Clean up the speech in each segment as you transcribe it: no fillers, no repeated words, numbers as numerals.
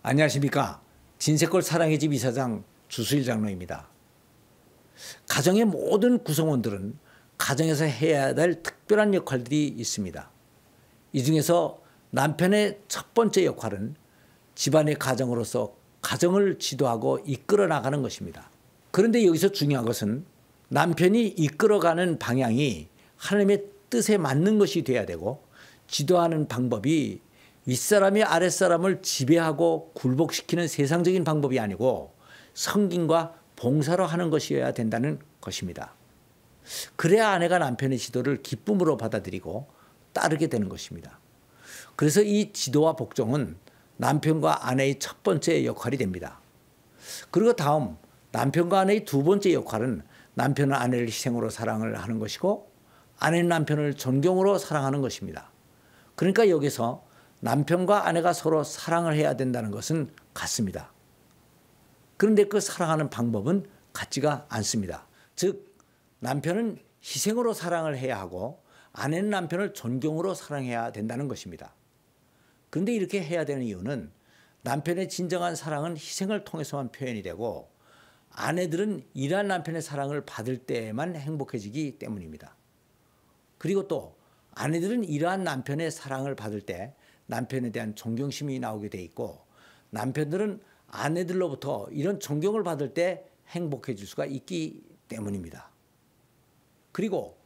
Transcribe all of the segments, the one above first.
안녕하십니까. 진세골 사랑의 집 이사장 주수일 장로입니다. 가정의 모든 구성원들은 가정에서 해야 될 특별한 역할들이 있습니다. 이 중에서 남편의 첫 번째 역할은 집안의 가정으로서 가정을 지도하고 이끌어 나가는 것입니다. 그런데 여기서 중요한 것은 남편이 이끌어가는 방향이 하나님의 뜻에 맞는 것이 되어야 되고, 지도하는 방법이 윗사람이 아랫사람을 지배하고 굴복시키는 세상적인 방법이 아니고 성김과 봉사로 하는 것이어야 된다는 것입니다. 그래야 아내가 남편의 지도를 기쁨으로 받아들이고 따르게 되는 것입니다. 그래서 이 지도와 복종은 남편과 아내의 첫 번째 역할이 됩니다. 그리고 다음 남편과 아내의 두 번째 역할은 남편은 아내를 희생으로 사랑을 하는 것이고 아내는 남편을 존경으로 사랑하는 것입니다. 그러니까 여기서 남편과 아내가 서로 사랑을 해야 된다는 것은 같습니다. 그런데 그 사랑하는 방법은 같지가 않습니다. 즉 남편은 희생으로 사랑을 해야 하고 아내는 남편을 존경으로 사랑해야 된다는 것입니다. 그런데 이렇게 해야 되는 이유는 남편의 진정한 사랑은 희생을 통해서만 표현이 되고 아내들은 이러한 남편의 사랑을 받을 때에만 행복해지기 때문입니다. 그리고 또 아내들은 이러한 남편의 사랑을 받을 때 남편에 대한 존경심이 나오게 돼 있고, 남편들은 아내들로부터 이런 존경을 받을 때 행복해질 수가 있기 때문입니다. 그리고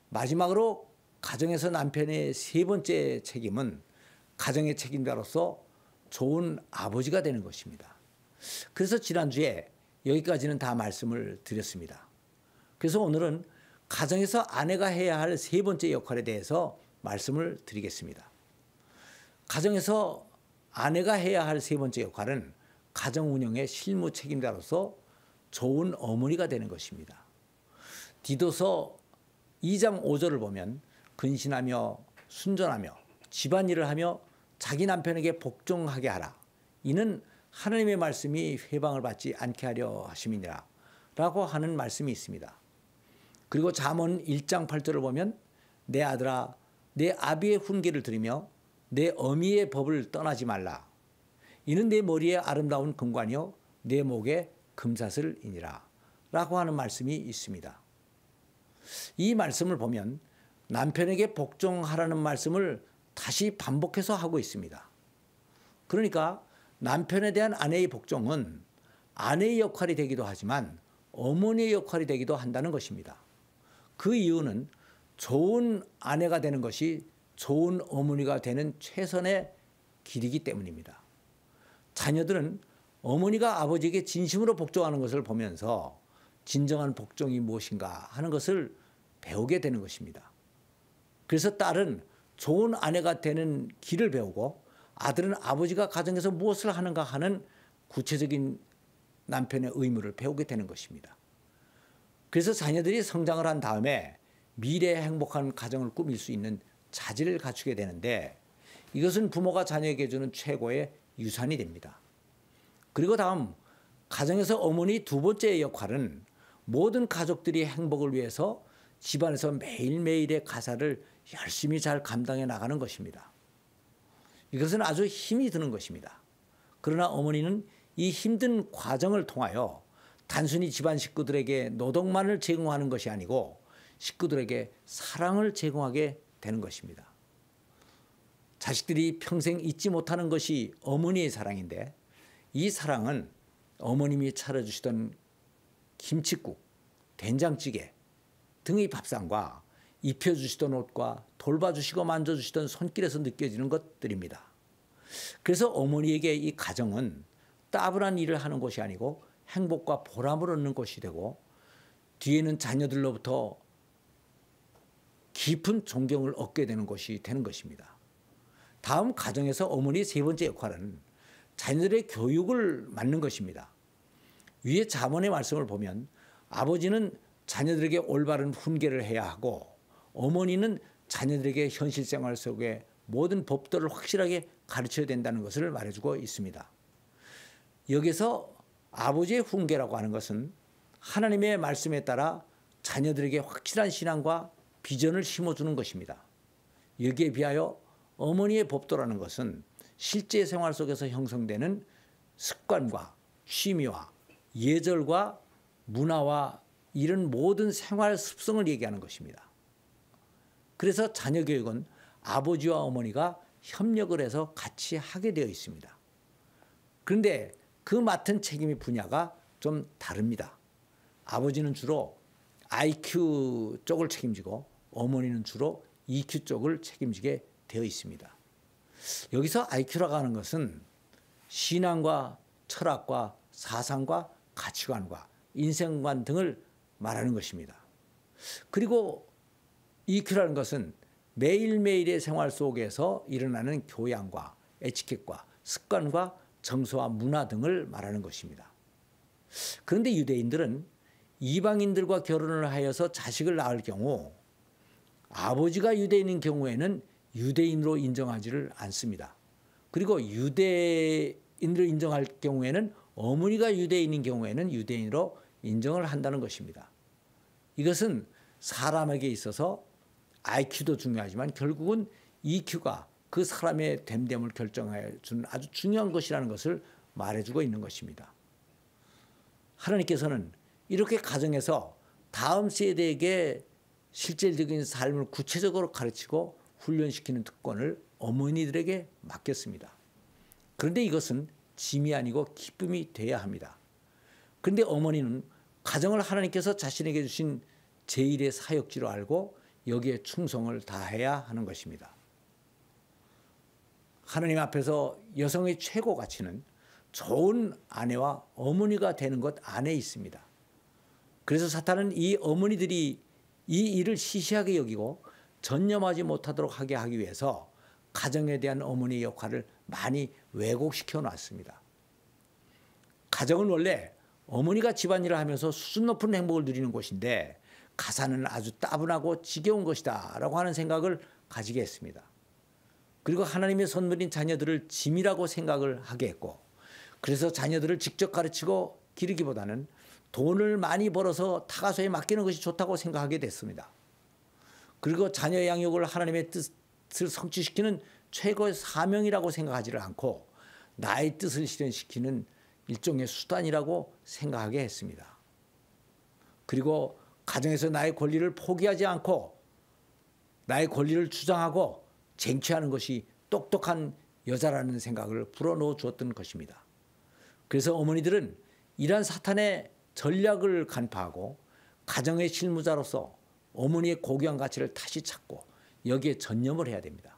마지막으로 가정에서 남편의 세 번째 책임은 가정의 책임자로서 좋은 아버지가 되는 것입니다. 그래서 지난주에 여기까지는 다 말씀을 드렸습니다. 그래서 오늘은 가정에서 아내가 해야 할 세 번째 역할에 대해서 말씀을 드리겠습니다. 가정에서 아내가 해야 할 세 번째 역할은 가정 운영의 실무 책임자로서 좋은 어머니가 되는 것입니다. 디도서 2장 5절을 보면 근신하며 순전하며 집안일을 하며 자기 남편에게 복종하게 하라. 이는 하나님의 말씀이 회방을 받지 않게 하려 하심이니라 라고 하는 말씀이 있습니다. 그리고 잠언 1장 8절을 보면 내 아들아 내 아비의 훈계를 들으며 내 어미의 법을 떠나지 말라. 이는 내 머리에 아름다운 금관이요 내 목에 금사슬이니라 라고 하는 말씀이 있습니다. 이 말씀을 보면 남편에게 복종하라는 말씀을 다시 반복해서 하고 있습니다. 그러니까 남편에 대한 아내의 복종은 아내의 역할이 되기도 하지만 어머니의 역할이 되기도 한다는 것입니다. 그 이유는 좋은 아내가 되는 것이 좋은 어머니가 되는 최선의 길이기 때문입니다. 자녀들은 어머니가 아버지에게 진심으로 복종하는 것을 보면서 진정한 복종이 무엇인가 하는 것을 배우게 되는 것입니다. 그래서 딸은 좋은 아내가 되는 길을 배우고 아들은 아버지가 가정에서 무엇을 하는가 하는 구체적인 남편의 의무를 배우게 되는 것입니다. 그래서 자녀들이 성장을 한 다음에 미래의 행복한 가정을 꾸밀 수 있는 자질을 갖추게 되는데, 이것은 부모가 자녀에게 주는 최고의 유산이 됩니다. 그리고 다음 가정에서 어머니 두 번째 역할은 모든 가족들이 행복을 위해서 집안에서 매일매일의 가사를 열심히 잘 감당해 나가는 것입니다. 이것은 아주 힘이 드는 것입니다. 그러나 어머니는 이 힘든 과정을 통하여 단순히 집안 식구들에게 노동만을 제공하는 것이 아니고 식구들에게 사랑을 제공하게 되는 것입니다. 자식들이 평생 잊지 못하는 것이 어머니의 사랑인데, 이 사랑은 어머님이 차려주시던 김칫국, 된장찌개 등의 밥상과 입혀주시던 옷과 돌봐주시고 만져주시던 손길에서 느껴지는 것들입니다. 그래서 어머니에게 이 가정은 따분한 일을 하는 곳이 아니고 행복과 보람을 얻는 곳이 되고, 뒤에는 자녀들로부터 깊은 존경을 얻게 되는 것이 되는 것입니다. 다음 가정에서 어머니의 세 번째 역할은 자녀들의 교육을 맡는 것입니다. 위에 잠언의 말씀을 보면 아버지는 자녀들에게 올바른 훈계를 해야 하고 어머니는 자녀들에게 현실 생활 속의 모든 법도를 확실하게 가르쳐야 된다는 것을 말해주고 있습니다. 여기서 아버지의 훈계라고 하는 것은 하나님의 말씀에 따라 자녀들에게 확실한 신앙과 비전을 심어주는 것입니다. 여기에 비하여 어머니의 법도라는 것은 실제 생활 속에서 형성되는 습관과 취미와 예절과 문화와 이런 모든 생활 습성을 얘기하는 것입니다. 그래서 자녀 교육은 아버지와 어머니가 협력을 해서 같이 하게 되어 있습니다. 그런데 그 맡은 책임의 분야가 좀 다릅니다. 아버지는 주로 IQ 쪽을 책임지고 어머니는 주로 EQ 쪽을 책임지게 되어 있습니다. 여기서 IQ라고 하는 것은 신앙과 철학과 사상과 가치관과 인생관 등을 말하는 것입니다. 그리고 EQ라는 것은 매일매일의 생활 속에서 일어나는 교양과 에티켓과 습관과 정서와 문화 등을 말하는 것입니다. 그런데 유대인들은 이방인들과 결혼을 하여서 자식을 낳을 경우 아버지가 유대인인 경우에는 유대인으로 인정하지를 않습니다. 그리고 유대인으로 인정할 경우에는 어머니가 유대인인 경우에는 유대인으로 인정을 한다는 것입니다. 이것은 사람에게 있어서 IQ도 중요하지만 결국은 EQ가 그 사람의 됨됨을 결정해 주는 아주 중요한 것이라는 것을 말해주고 있는 것입니다. 하나님께서는 이렇게 가정에서 다음 세대에게 실질적인 삶을 구체적으로 가르치고 훈련시키는 특권을 어머니들에게 맡겼습니다. 그런데 이것은 짐이 아니고 기쁨이 돼야 합니다. 그런데 어머니는 가정을 하나님께서 자신에게 주신 제1의 사역지로 알고 여기에 충성을 다해야 하는 것입니다. 하나님 앞에서 여성의 최고 가치는 좋은 아내와 어머니가 되는 것 안에 있습니다. 그래서 사탄은 이 어머니들이 이 일을 시시하게 여기고 전념하지 못하도록 하게 하기 위해서 가정에 대한 어머니의 역할을 많이 왜곡시켜 놨습니다. 가정은 원래 어머니가 집안일을 하면서 수준 높은 행복을 누리는 곳인데 가사는 아주 따분하고 지겨운 것이다 라고 하는 생각을 가지게 했습니다. 그리고 하나님의 선물인 자녀들을 짐이라고 생각을 하게 했고 그래서 자녀들을 직접 가르치고 기르기보다는 돈을 많이 벌어서 타가소에 맡기는 것이 좋다고 생각하게 됐습니다. 그리고 자녀 양육을 하나님의 뜻을 성취시키는 최고의 사명이라고 생각하지를 않고 나의 뜻을 실현시키는 일종의 수단이라고 생각하게 했습니다. 그리고 가정에서 나의 권리를 포기하지 않고 나의 권리를 주장하고 쟁취하는 것이 똑똑한 여자라는 생각을 불어넣어 주었던 것입니다. 그래서 어머니들은 이러한 사탄의 전략을 간파하고 가정의 실무자로서 어머니의 고귀한 가치를 다시 찾고 여기에 전념을 해야 됩니다.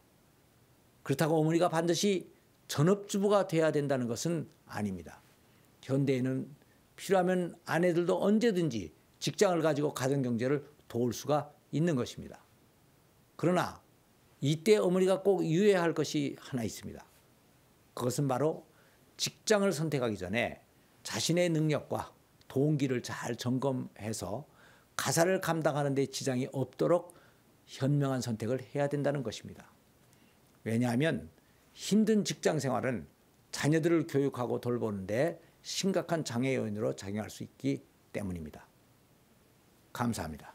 그렇다고 어머니가 반드시 전업주부가 돼야 된다는 것은 아닙니다. 현대에는 필요하면 아내들도 언제든지 직장을 가지고 가정경제를 도울 수가 있는 것입니다. 그러나 이때 어머니가 꼭 유의해야 할 것이 하나 있습니다. 그것은 바로 직장을 선택하기 전에 자신의 능력과 동기를 잘 점검해서 가사를 감당하는 데 지장이 없도록 현명한 선택을 해야 된다는 것입니다. 왜냐하면 힘든 직장 생활은 자녀들을 교육하고 돌보는데 심각한 장애 요인으로 작용할 수 있기 때문입니다. 감사합니다.